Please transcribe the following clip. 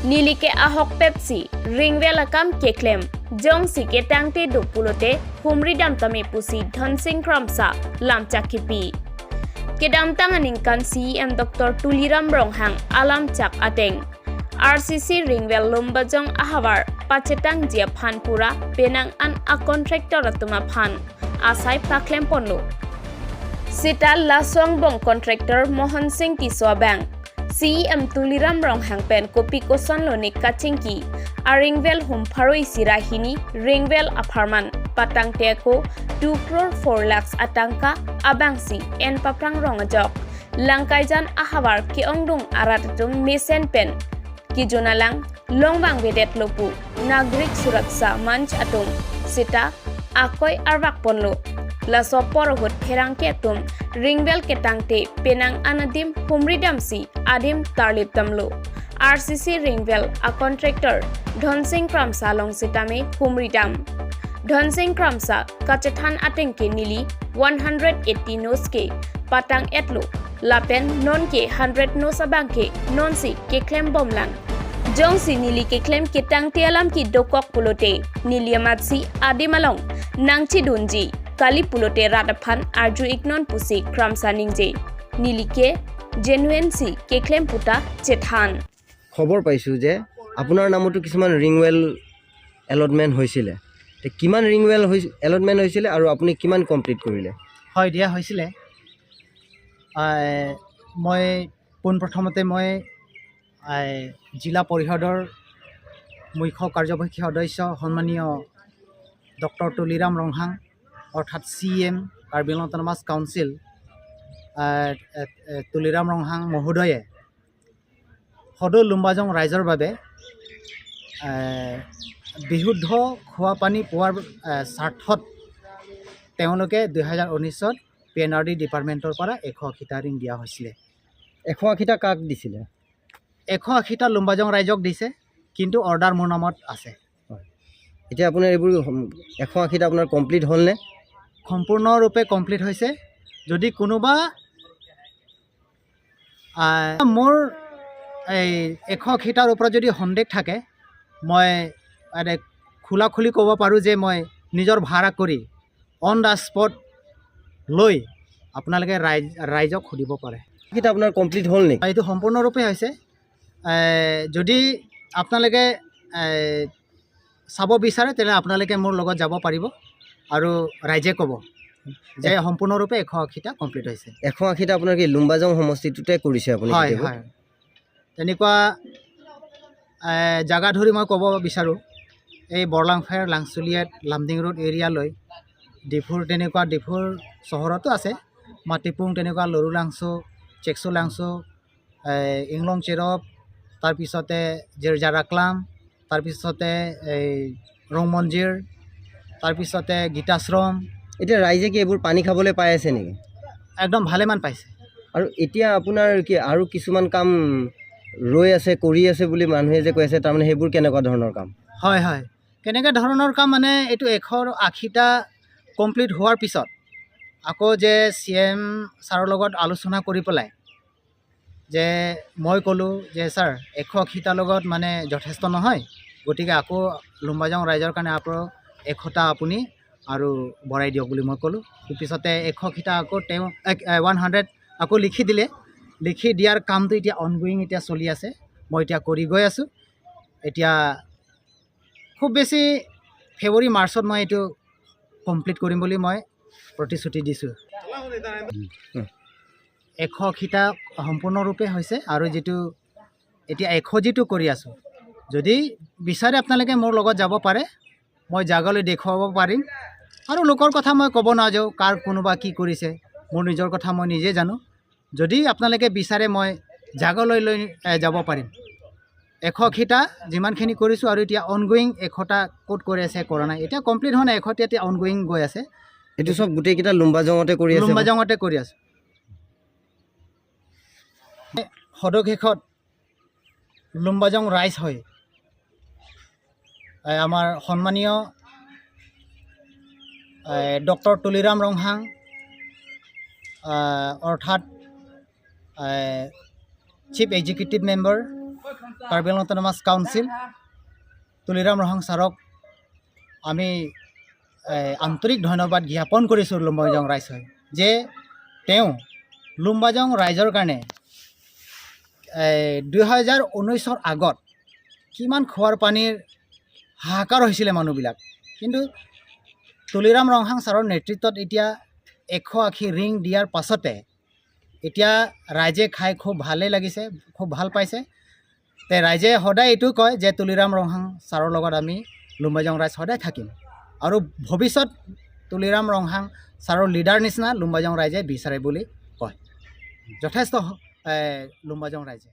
Neli ke ahokpet si ring wel akam keklem jong si ke tangte dupulote humri dam tami pusi dhonsing Kramsa lamcha kipi kedam tanganing kan CM Dr. Tuliram Ronghang alam chak ateng RCC Ring wel lumbajong ahawar pachetang jia phanpura penang an a contractor atuma phan asai paklem ponlo sita lasong bong contractor Mohan Singh Tiswa Bank CM Tuliram Ronghang pen kopi koson loni kachingki a ringwell hum pharoi sirahini ringwell apartment patang teko 2 crore 4 lakhs atangka abangsi en paprang rongajok langkaijan ahawar ki ongdung aratatum mesen pen ki jonalang longbang vedet lopu nagrik suraksha manch atum sita akoi arwak ponlo laso porohut pherangke tum ringwell ketangte penang anadim humridamsi adim tarlip tamlo RCC Ringwell a contractor Dhonsing Kramsa long sitame humridam Dhonsing Kramsa kachethan atengke nili 180 noske patang etlo lapen non ke 100 nos abangke non si keklem bomlan jong si nili keklem ketang tialam ki dokok pulote niliamatsi adimalong nangchi dunji kali pulote radaphan arju ignon pusi Kramsa ningje nilike genuine si keklem puta chethan খবৰ পাইছো যে আপোনাৰ নামতো কিছুমান ৰিংৱেল allotment হৈছিল তে কিমান ৰিংৱেল allotment হৈছিল আৰু আপুনি কিমান কমপ্লিট কৰিলে হয় দিয়া হৈছিল মই প্ৰথমতে মই জিলা পৰিষদৰ মুখ্য কাৰ্যবাহী সদস্য সন্মানীয় ডক্টৰ তুলিৰাম ৰংহাং অৰ্থাৎ CM Karbi Anglong autonomous council Tuliram Ronghang মহোদয়ে সদৌ লুম্বাজং ৰাইজৰ বাবে বিশুদ্ধ খোৱা পানী পোৱাৰ স্বাৰ্থত তেওঁলোকে 2019ত PNRD ডিপাৰ্টমেণ্টৰ পৰা 180টা ৰিং দিয়া হৈছিলে 180টা কাক দিছিলে 180টা লুম্বাজং ৰাইজক দিছে কিন্তু অৰ্ডাৰ মোৰ নামত আছে এতিয়া আপোনাৰ এইবোৰ 180টা আপোনাৰ কমপ্লিট হ'লনে সম্পূৰ্ণৰূপে কমপ্লিট হৈছে যদি কোনোবা মোৰ এই 180টাৰ ওপৰত যদি সন্দেহ থাকে মই খোলাখুলি ক'ব পাৰোঁ যে মই নিজৰ ভাড়া কৰি অন দ্য স্পট লৈ আপোনালোকে ৰাইজক সুধিব পাৰে কিটা আপোনাৰ কমপ্লিট হ'ল নেকি এইটো সম্পূৰ্ণৰূপে হৈছে যদি আপোনালোকে চাব বিচাৰে তেনে আপোনালোকে মোৰ লগত যাব পাৰিব আৰু ৰাইজে ক'ব যে সম্পূৰ্ণৰূপে 180টা কমপ্লিট হৈছে 180টা আপোনাৰ কি লুম্বাজং সমষ্টিটোতে কৰিছে আপুনি হয় হয় তেনেকুৱা জাগা ধৰি মই ক'ব বিচাৰোঁ এই বৰলাংফাৰ লাংচুলিয়াত লামডিং ৰোড এৰিয়ালৈ ডিফুৰ তেনেকুৱা ডিফুৰ চহৰতো আছে মাটিপুং তেনেকুৱা লৰু লাংচু চেকচু লাংচু ইংলং চেৰপ তাৰপিছতে জেৰজাৰাক্লাম তাৰপিছতে এই ৰং মন্দিৰ তাৰপিছতে গীতাশ্ৰম এতিয়া ৰাইজে কি এইবোৰ পানী খাবলৈ পাই আছে নেকি একদম ভালেমান পাইছে আৰু এতিয়া আপোনাৰ কি আৰু কিছুমান কাম ৰৈ আছে কৰি আছে বুলি মানুহে যে কৈ আছে তাৰমানে সেইবোৰ কেনেকুৱা ধৰণৰ কাম হয় হয় কেনেকুৱা ধৰণৰ কাম মানে এইটো 180টা কমপ্লিট হোৱাৰ পিছত আকৌ যে CM ছাৰৰ লগত আলোচনা কৰি পেলাই যে মই ক'লোঁ যে ছাৰ 180টাৰ লগত মানে যথেষ্ট নহয় গতিকে আকৌ লুম্বাজং ৰাইজৰ কাৰণে আকৌ 100টা আপুনি আৰু বঢ়াই দিয়ক বুলি মই ক'লোঁ তাৰপিছতে 180টা আকৌ তেওঁ 100 আকৌ লিখি দিলে লিখি দিয়াৰ কামটো এতিয়া অনগোয়িং এতিয়া চলি আছে মই এতিয়া কৰি গৈ আছোঁ এতিয়া খুব বেছি ফেব্ৰুৱাৰী মাৰ্চত মই এইটো কমপ্লিট কৰিম বুলি মই প্ৰতিশ্ৰুতি দিছোঁ 180টা সম্পূৰ্ণৰূপে হৈছে আৰু যিটো এতিয়া 100 যিটো কৰি আছোঁ যদি বিচাৰে আপোনালোকে মোৰ লগত যাব পাৰে মই জাগালৈ দেখুৱাব পাৰিম আৰু লোকৰ কথা মই ক'ব নাযাওঁ কাৰ কোনোবা কি কৰিছে মোৰ নিজৰ কথা মই নিজে জানো যদি আপোনালোকে বিচাৰে মই জাগালৈ লৈ যাব পাৰিম 180টা যিমানখিনি কৰিছোঁ আৰু এতিয়া অনগোয়িং 100টা ক'ত কৰি আছে কৰা নাই এতিয়া কমপ্লিট হোৱা নাই 100টা এতিয়া অনগোয়িং গৈ আছে এইটো সব গোটেইকেইটা লুম্বাজঙতে কৰি আছে লুম্বাজঙতে কৰি আছে সদশেষত লুম্বাজং ৰাইজ হয় আমাৰ সন্মানীয় ডক্টৰ তুলিৰাম ৰংহাং অৰ্থাৎ chief executive member Karbi Anglong autonomous council Tuliram Ronghang ছাৰক আমি আন্তৰিক ধন্যবাদ জ্ঞাপন কৰিছোঁ লুম্বাজং ৰাইজ হৈ যে তেওঁ লুম্বাজং ৰাইজৰ কাৰণে 2019 আগত কিমান খোৱাৰ পানীৰ হাহাকাৰ হৈছিলে মানুহবিলাক, কিন্তু তুলিৰাম ৰংহাং ছাৰৰ নেতৃত্বত এতিয়া 180 ৰিং দিয়াৰ পাছতে এতিয়া ৰাইজে খাই খুব ভালেই লাগিছে, খুব ভাল পাইছে। তে ৰাইজে সদায় এইটো কয় যে তুলিৰাম ৰংহাং ছাৰৰ লগত আমি লুম্বাজং ৰাইজ সদায় থাকিম আৰু ভৱিষ্যত তুলিৰাম ৰংহাং ছাৰৰ লিডাৰ নিচিনা লুম্বাজং ৰাইজে বিচাৰে বুলি কয় যথেষ্ট লুম্বাজং ৰাইজে।